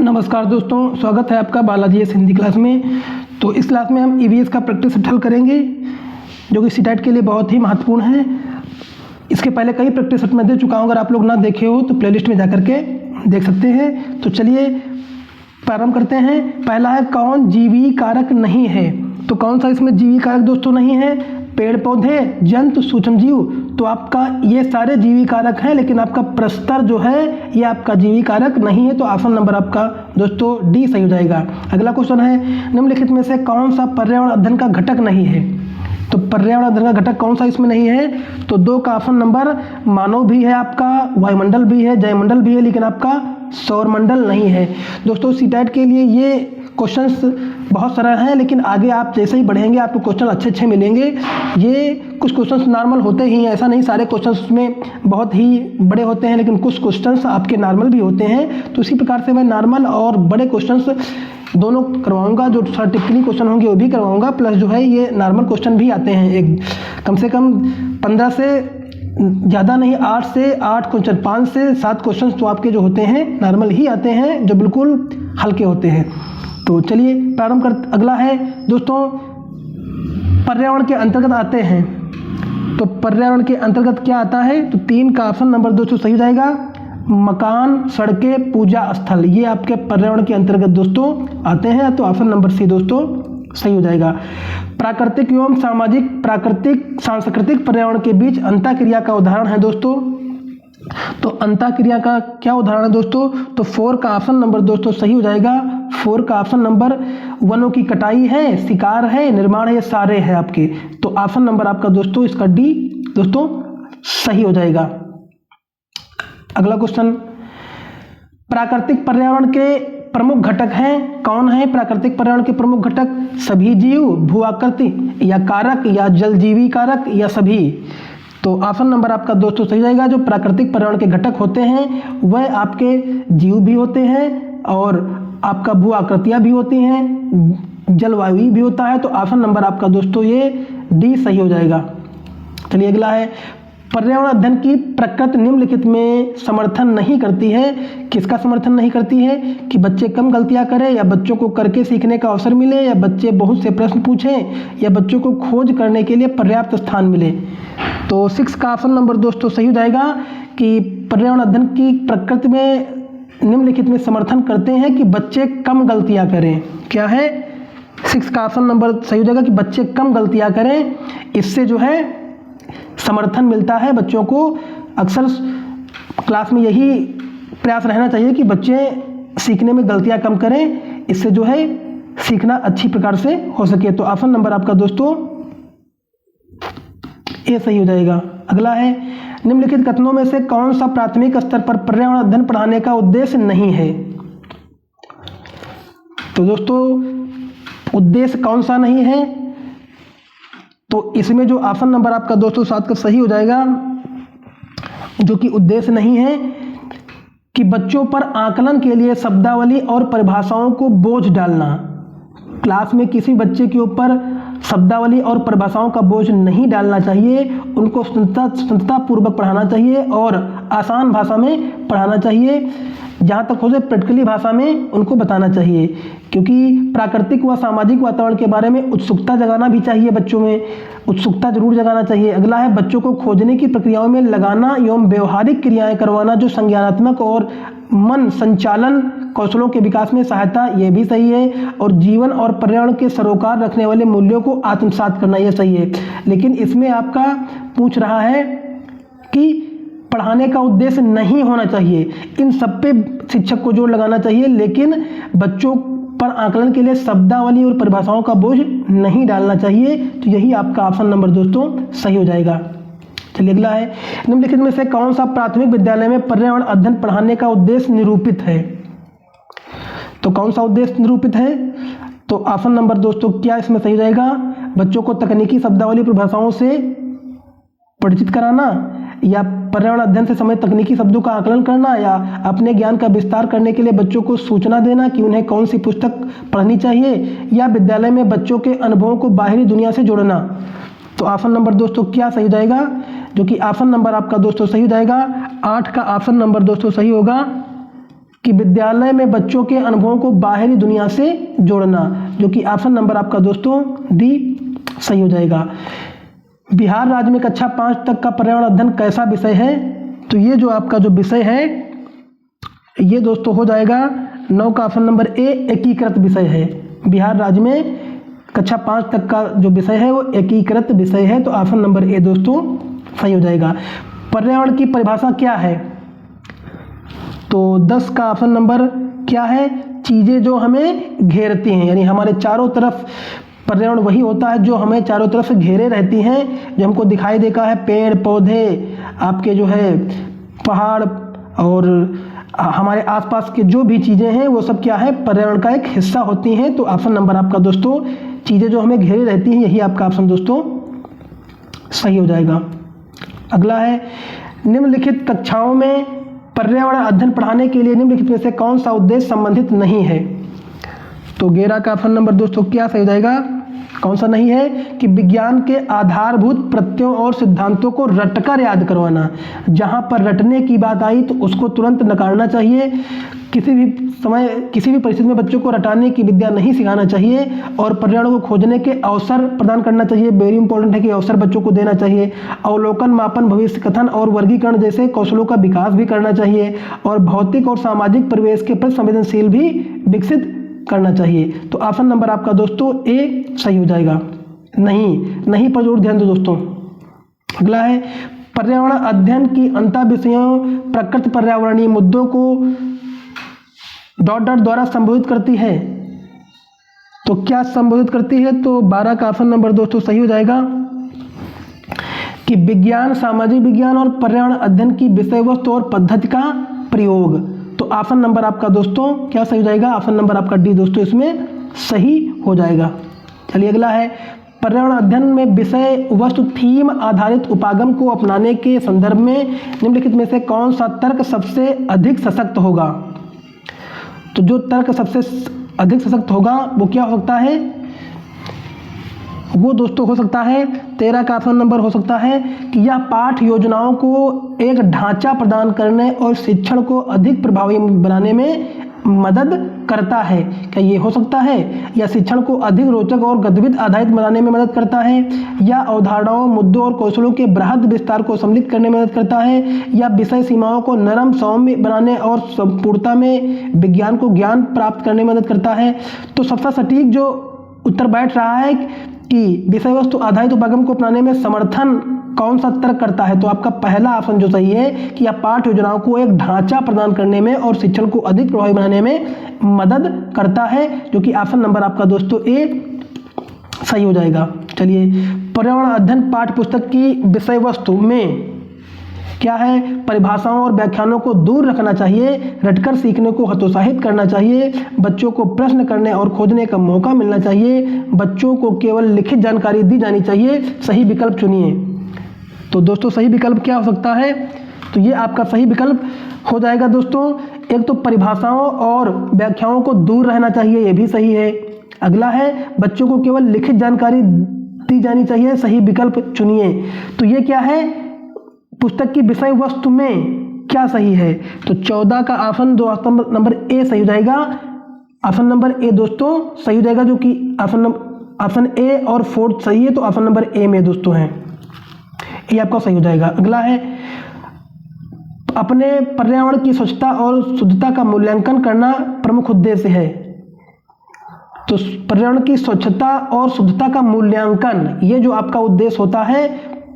नमस्कार दोस्तों, स्वागत है आपका बालाजी एस हिंदी क्लास में। तो इस क्लास में हम ईवीएस का प्रैक्टिस सेट हल करेंगे जो कि सीटेट के लिए बहुत ही महत्वपूर्ण है। इसके पहले कई प्रैक्टिस सेट मैं दे चुका हूँ, अगर आप लोग ना देखे हो तो प्लेलिस्ट में जाकर के देख सकते हैं। तो चलिए प्रारंभ करते हैं। पहला है कौन जीवी कारक नहीं है। तो कौन सा इसमें जीवी कारक दोस्तों नहीं है? पेड़ पौधे, जंतु, सूक्ष्म जीव। तो आपका ये सारे जीवी कारक हैं, लेकिन आपका प्रस्तर जो है ये आपका जीवी कारक नहीं है। तो ऑप्शन नंबर आपका दोस्तों डी सही हो जाएगा। अगला क्वेश्चन है निम्नलिखित में से कौन सा पर्यावरण अध्ययन का घटक नहीं है। तो पर्यावरण अध्ययन का घटक कौन सा इसमें नहीं है? तो दो का ऑप्शन नंबर मानव भी है, आपका वायुमंडल भी है, जयमंडल भी है, लेकिन आपका सौरमंडल नहीं है। दोस्तों सीटेट के लिए ये क्वेश्चंस बहुत सरल हैं, लेकिन आगे आप जैसे ही बढ़ेंगे आपको क्वेश्चन अच्छे मिलेंगे। ये कुछ क्वेश्चंस नॉर्मल होते ही हैं, ऐसा नहीं सारे क्वेश्चंस में बहुत ही बड़े होते हैं, लेकिन कुछ क्वेश्चंस आपके नॉर्मल भी होते हैं। तो इसी प्रकार से मैं नॉर्मल और बड़े क्वेश्चंस दोनों करवाऊंगा। जो टिपिकली क्वेश्चन होंगे वो भी करवाऊंगा, प्लस जो है ये नॉर्मल क्वेश्चन भी आते हैं। एक कम से कम 15 से ज़्यादा नहीं, 8 से 8 क्वेश्चन, 5 से 7 क्वेश्चन तो आपके जो होते हैं नॉर्मल ही आते हैं, जो बिल्कुल हल्के होते हैं। तो चलिए प्रारंभ कर। अगला है दोस्तों पर्यावरण के अंतर्गत आते हैं। तो पर्यावरण के अंतर्गत क्या आता है? तो 3 का ऑप्शन नंबर दोस्तों सही हो जाएगा। मकान, सड़कें, पूजा स्थल, ये आपके पर्यावरण के अंतर्गत दोस्तों आते हैं। तो ऑप्शन नंबर सी दोस्तों सही हो जाएगा। प्राकृतिक एवं सामाजिक, प्राकृतिक सांस्कृतिक पर्यावरण के बीच अंतःक्रिया का उदाहरण है दोस्तों। तो अंतःक्रिया का क्या उदाहरण है दोस्तों? तो 4 का ऑप्शन नंबर दोस्तों सही हो जाएगा। 4 का ऑप्शन नंबर वनों की कटाई है, शिकार है, निर्माण है, ये सारे हैं आपके। तो ऑप्शन नंबर आपका दोस्तों इसका डी दोस्तों सही हो जाएगा। अगला क्वेश्चन, प्राकृतिक पर्यावरण के प्रमुख घटक हैं। कौन है प्राकृतिक पर्यावरण के प्रमुख घटक? सभी जीव, भू आकृति, या कारक, या जलजीवी कारक, या सभी। तो ऑप्शन नंबर आपका दोस्तों सही जाएगा। जो प्राकृतिक पर्यावरण के घटक होते हैं वह आपके जीव भी होते हैं और आपका भू आकृतियाँ भी होती हैं, जलवायु भी होता है। तो ऑप्शन नंबर आपका दोस्तों ये डी सही हो जाएगा। चलिए अगला है पर्यावरण अध्ययन की प्रकृति निम्नलिखित में समर्थन नहीं करती है। किसका समर्थन नहीं करती है? कि बच्चे कम गलतियां करें, या बच्चों को करके सीखने का अवसर मिले, या बच्चे बहुत से प्रश्न पूछें, या बच्चों को खोज करने के लिए पर्याप्त स्थान मिले। तो 6 का ऑप्शन नंबर दोस्तों सही हो जाएगा कि पर्यावरण अध्ययन की प्रकृति में निम्नलिखित में समर्थन करते हैं कि बच्चे कम गलतियाँ करें। क्या है? 6 का ऑप्शन नंबर सही हो जाएगा कि बच्चे कम गलतियाँ करें। इससे जो है समर्थन मिलता है बच्चों को। अक्सर क्लास में यही प्रयास रहना चाहिए कि बच्चे सीखने में गलतियां कम करें, इससे जो है सीखना अच्छी प्रकार से हो सके। तो ऑप्शन नंबर आपका दोस्तों ए सही हो जाएगा। अगला है निम्नलिखित कथनों में से कौन सा प्राथमिक स्तर पर पर्यावरण अध्ययन पढ़ाने का उद्देश्य नहीं है। तो दोस्तों उद्देश्य कौन सा नहीं है? तो इसमें जो ऑप्शन नंबर आपका दोस्तों 7 का सही हो जाएगा, जो कि उद्देश्य नहीं है कि बच्चों पर आकलन के लिए शब्दावली और परिभाषाओं को बोझ डालना। क्लास में किसी बच्चे के ऊपर शब्दावली और परिभाषाओं का बोझ नहीं डालना चाहिए। उनको स्वतंत्रतापूर्वक पढ़ाना चाहिए और आसान भाषा में पढ़ाना चाहिए, जहाँ तक हो सके प्रैक्टिकली भाषा में उनको बताना चाहिए। क्योंकि प्राकृतिक व सामाजिक वातावरण के बारे में उत्सुकता जगाना भी चाहिए, बच्चों में उत्सुकता जरूर जगाना चाहिए। अगला है बच्चों को खोजने की प्रक्रियाओं में लगाना एवं व्यवहारिक क्रियाएं करवाना, जो संज्ञानात्मक और मन संचालन कौशलों के विकास में सहायता, ये भी सही है। और जीवन और पर्यावरण के सरोकार रखने वाले मूल्यों को आत्मसात करना, ये सही है। लेकिन इसमें आपका पूछ रहा है कि पढ़ाने का उद्देश्य नहीं होना चाहिए। इन सब पे शिक्षक को जोर लगाना चाहिए, लेकिन बच्चों पर आकलन के लिए शब्दावली और परिभाषाओं का बोझ नहीं डालना चाहिए। तो यही आपका ऑप्शन नंबर दोस्तों सही हो जाएगा। चलिए अगला है निम्नलिखित में से कौन सा प्राथमिक विद्यालय में पर्यावरण अध्ययन पढ़ाने का उद्देश्य निरूपित है। तो कौन सा उद्देश्य निरूपित है? तो ऑप्शन नंबर दोस्तों क्या इसमें सही जाएगा? बच्चों को तकनीकी शब्दावली परिभाषाओं से परिचित कराना, या पर्यावरण अध्ययन से संबंधित तकनीकी शब्दों का आकलन करना, या अपने ज्ञान का विस्तार करने के लिए बच्चों को सूचना देना कि उन्हें कौन सी पुस्तक पढ़नी चाहिए, या विद्यालय में बच्चों के अनुभवों को बाहरी दुनिया से जोड़ना। तो ऑप्शन नंबर दोस्तों क्या सही हो जाएगा? जो कि ऑप्शन नंबर आपका दोस्तों सही हो जाएगा। 8 का ऑप्शन नंबर दोस्तों सही होगा। कि विद्यालय में बच्चों के अनुभवों को बाहरी दुनिया से जोड़ना, जो कि ऑप्शन नंबर आपका दोस्तों डी सही हो जाएगा। बिहार राज्य में कक्षा 5 तक का पर्यावरण अध्ययन कैसा विषय है? तो ये जो आपका जो विषय है ये दोस्तों हो जाएगा 9 का ऑप्शन नंबर ए एकीकृत विषय है। बिहार राज्य में कक्षा 5 तक का जो विषय है वो एकीकृत विषय है, तो ऑप्शन नंबर ए दोस्तों सही हो जाएगा। पर्यावरण की परिभाषा क्या है? तो 10 का ऑप्शन नंबर क्या है? चीज़ें जो हमें घेरती हैं, यानी हमारे चारों तरफ पर्यावरण वही होता है जो हमें चारों तरफ से घेरे रहती हैं, जो हमको दिखाई देता है, पेड़ पौधे, आपके जो है पहाड़ और हमारे आसपास के जो भी चीज़ें हैं वो सब क्या है? पर्यावरण का एक हिस्सा होती हैं। तो ऑप्शन नंबर आपका दोस्तों चीज़ें जो हमें घेरे रहती हैं, यही आपका ऑप्शन दोस्तों सही हो जाएगा। अगला है, निम्नलिखित कक्षाओं में पर्यावरण अध्ययन पढ़ाने के लिए निम्नलिखित में से कौन सा उद्देश्य संबंधित नहीं है? तो 11 का ऑप्शन नंबर दोस्तों क्या सही हो जाएगा? कौन सा नहीं है? कि विज्ञान के आधारभूत प्रत्ययों और सिद्धांतों को रटकर याद करवाना। जहां पर रटने की बात आई तो उसको तुरंत नकारना चाहिए। किसी भी समय किसी भी परिस्थिति में बच्चों को रटाने की विद्या नहीं सिखाना चाहिए और पर्यावरण को खोजने के अवसर प्रदान करना चाहिए। वेरी इंपॉर्टेंट है कि अवसर बच्चों को देना चाहिए। अवलोकन, मापन, भविष्य कथन और वर्गीकरण जैसे कौशलों का विकास भी करना चाहिए और भौतिक और सामाजिक परिवेश के प्रति संवेदनशील भी विकसित करना चाहिए। तो ऑप्शन नंबर आपका दोस्तों ए सही हो जाएगा। नहीं पर जरूर ध्यान दो दोस्तों। अगला है, पर्यावरण अध्ययन की अंतः विषयों प्रकृति पर्यावरणीय मुद्दों को ... द्वारा संबोधित करती है। तो क्या संबोधित करती है? तो 12 का ऑप्शन नंबर दोस्तों सही हो जाएगा कि विज्ञान, सामाजिक विज्ञान और पर्यावरण अध्ययन की विषय वस्तु और पद्धति का प्रयोग। तो ऑप्शन नंबर आपका दोस्तों क्या सही हो जाएगा? ऑप्शन नंबर आपका डी दोस्तों इसमें सही हो जाएगा। चलिए अगला है, पर्यावरण अध्ययन में विषय वस्तु थीम आधारित उपागम को अपनाने के संदर्भ में निम्नलिखित में से कौन सा तर्क सबसे अधिक सशक्त होगा? तो जो तर्क सबसे अधिक सशक्त होगा वो क्या हो सकता है? वो दोस्तों हो सकता है 13 का ऑप्शन नंबर हो सकता है कि यह पाठ योजनाओं को एक ढांचा प्रदान करने और शिक्षण को अधिक प्रभावी बनाने में मदद करता है। क्या ये हो सकता है? या शिक्षण को अधिक रोचक और गतिविधि आधारित बनाने में मदद करता है, या अवधारणाओं, मुद्दों और कौशलों के बृहद विस्तार को सम्मिलित करने में मदद करता है, या विषय सीमाओं को नरम सौम्य बनाने और संपूर्णता में विज्ञान को ज्ञान प्राप्त करने में मदद करता है। तो सबसे सटीक जो उत्तर बैठ रहा है कि विषय वस्तु आधारित उपागम को अपनाने में समर्थन कौन सा तर्क करता है? तो आपका पहला ऑप्शन जो सही है कि यह पाठ योजनाओं को एक ढांचा प्रदान करने में और शिक्षण को अधिक प्रभावी बनाने में मदद करता है, जो कि ऑप्शन नंबर आपका दोस्तों ए सही हो जाएगा। चलिए, पर्यावरण अध्ययन पाठ्य पुस्तक की विषय वस्तु में क्या है? परिभाषाओं और व्याख्यानों को दूर रखना चाहिए, रटकर सीखने को हतोत्साहित करना चाहिए, बच्चों को प्रश्न करने और खोजने का मौका मिलना चाहिए, बच्चों को केवल लिखित जानकारी दी जानी चाहिए। सही विकल्प चुनिए। तो दोस्तों सही विकल्प क्या हो सकता है? तो ये आपका सही विकल्प हो जाएगा दोस्तों, एक तो परिभाषाओं और व्याख्याओं को दूर रहना चाहिए, ये भी सही है। अगला है, बच्चों को केवल लिखित जानकारी दी जानी चाहिए। सही विकल्प चुनिए। तो ये क्या है? पुस्तक की विषय वस्तु में क्या सही है? तो 14 का ऑप्शन नंबर ए सही हो जाएगा। ऑप्शन नंबर ए दोस्तों सही हो जाएगा, जो कि ऑप्शन ए और 4 सही है, तो ऑप्शन नंबर ए में दोस्तों है, ये आपका सही हो जाएगा। अगला है, अपने पर्यावरण की स्वच्छता और शुद्धता का मूल्यांकन करना प्रमुख उद्देश्य है। तो पर्यावरण की स्वच्छता और शुद्धता का मूल्यांकन, ये जो आपका उद्देश्य होता है,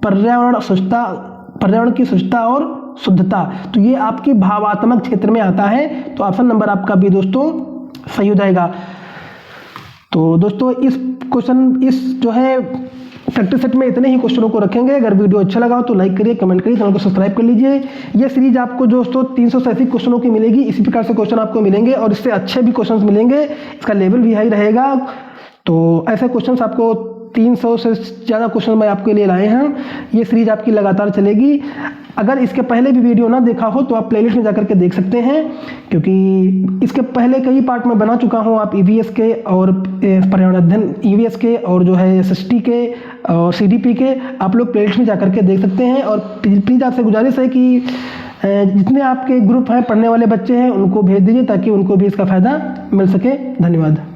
पर्यावरण की स्वच्छता और शुद्धता, तो ये आपकी भावात्मक क्षेत्र में आता है। तो ऑप्शन नंबर आपका भी दोस्तों सही हो जाएगा। तो दोस्तों इस जो है प्रैक्टिस सेट में इतने ही क्वेश्चनों को रखेंगे। अगर वीडियो अच्छा लगा हो तो लाइक करिए, कमेंट करिए, चैनल को सब्सक्राइब कर लीजिए। ये सीरीज आपको दोस्तों 387 क्वेश्चनों की मिलेगी। इसी प्रकार से क्वेश्चन आपको मिलेंगे और इससे अच्छे भी क्वेश्चंस मिलेंगे। इसका लेवल भी हाई रहेगा। तो ऐसे क्वेश्चंस आपको 300 से ज़्यादा क्वेश्चन मैं आपके लिए लाए हैं। ये सीरीज आपकी लगातार चलेगी। अगर इसके पहले भी वीडियो ना देखा हो तो आप प्लेलिस्ट में जाकर के देख सकते हैं, क्योंकि इसके पहले कई पार्ट में बना चुका हूँ। आप ईवीएस के और पर्यावरण अध्ययन ईवीएस के और जो है एसएसटी के और सीडीपी के आप लोग प्लेलिस्ट में जाकर के देख सकते हैं। और प्लीज़ आपसे गुजारिश है कि जितने आपके ग्रुप हैं पढ़ने वाले बच्चे हैं उनको भेज दीजिए ताकि उनको भी इसका फ़ायदा मिल सके। धन्यवाद।